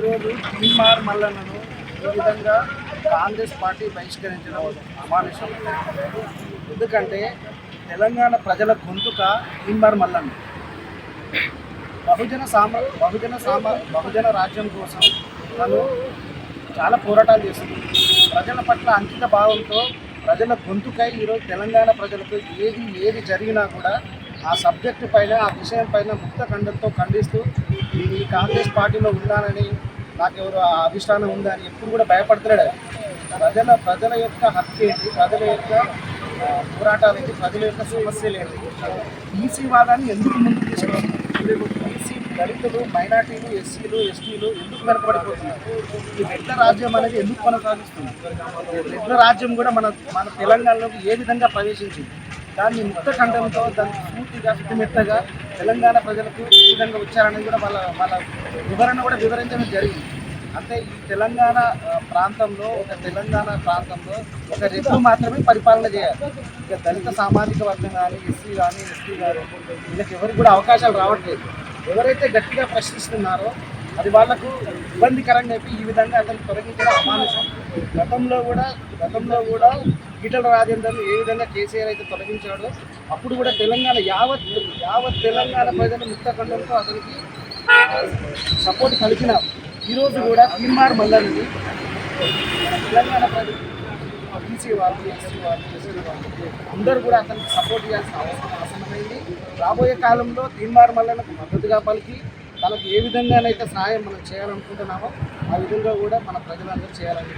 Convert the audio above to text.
ఈరోజు తీన్మార్ మల్లన్నను ఈ విధంగా కాంగ్రెస్ పార్టీ బహిష్కరించడం అమానుషం. ఎందుకంటే తెలంగాణ ప్రజల గొంతుక తీన్మార్ మల్లన్న బహుజన రాజ్యం కోసం తను చాలా పోరాటాలు చేస్తుంది. ప్రజల పట్ల అంకిత భావంతో ప్రజల గొంతుకై ఈరోజు తెలంగాణ ప్రజలకు ఏది జరిగినా కూడా ఆ సబ్జెక్టు పైన, ఆ విషయం పైన ముక్త ఖండంతో ఖండిస్తూ ఈ కాంగ్రెస్ పార్టీలో ఉన్నానని, నాకెవరు ఆ అధిష్టానం ఉందని ఎప్పుడు కూడా భయపడతాడు. ప్రజల యొక్క హక్కు ఏంటి, ప్రజల యొక్క పోరాటాలు ఏంటి, ప్రజల యొక్క సమస్యలు ఏంటి, ఈసీ వాదాన్ని ఎందుకు ముందుకు తీసుకొస్తున్నారు, ఈసీ దళితులు, మైనార్టీలు, ఎస్సీలు, ఎస్టీలు ఎందుకు వెనకబడిపోతున్నారు, ఈ రెడ్ల రాజ్యం అనేది ఎందుకు కొనసాగిస్తుంది, రెడ్ల రాజ్యం కూడా మన తెలంగాణలోకి ఏ విధంగా ప్రవేశించింది, దాన్ని ముక్త ఖండంతో దాన్ని పూర్తిగా సుతిమెత్తగా తెలంగాణ ప్రజలకు ఏ విధంగా వచ్చారనేది కూడా వాళ్ళ వివరణ కూడా వివరించడం జరిగింది. అంటే ఈ తెలంగాణ ప్రాంతంలో ఒక రెడ్లు మాత్రమే పరిపాలన చేయాలి. ఇక దళిత సామాజిక వర్గం కానీ, ఎస్సీ కానీ, ఎస్టీ కానీ వీళ్ళకి ఎవరికి కూడా అవకాశాలు రావట్లేదు. ఎవరైతే గట్టిగా ప్రశ్నిస్తున్నారో అది వాళ్లకు ఇబ్బందికరంగా చెప్పి ఈ విధంగా అతను తొలగించడం అమానుషం. గతంలో కూడా ఈటల రాజేందర్ను ఏ విధంగా కేసీఆర్ అయితే తొలగించాడో అప్పుడు కూడా తెలంగాణ యావత్ తెలంగాణ ప్రజలు ముక్తఖండంతో అతనికి సపోర్ట్ పలికినారు. ఈరోజు కూడా తీన్మార్ మల్లన్నని తెలంగాణ ప్రజలు, బీసీ వాళ్ళు, ఎస్సీ వాళ్ళు, ఎస్టీ వాళ్ళు అందరూ కూడా అతనికి సపోర్ట్ చేయాల్సిన అవసరం ఆసన్నమైంది. రాబోయే కాలంలో తీన్మార్ మల్లన్నకు మద్దతుగా పలికి తనకు ఏ విధంగానైతే సహాయం మనం చేయాలనుకుంటున్నామో ఆ విధంగా కూడా మన ప్రజలందరూ చేయాలని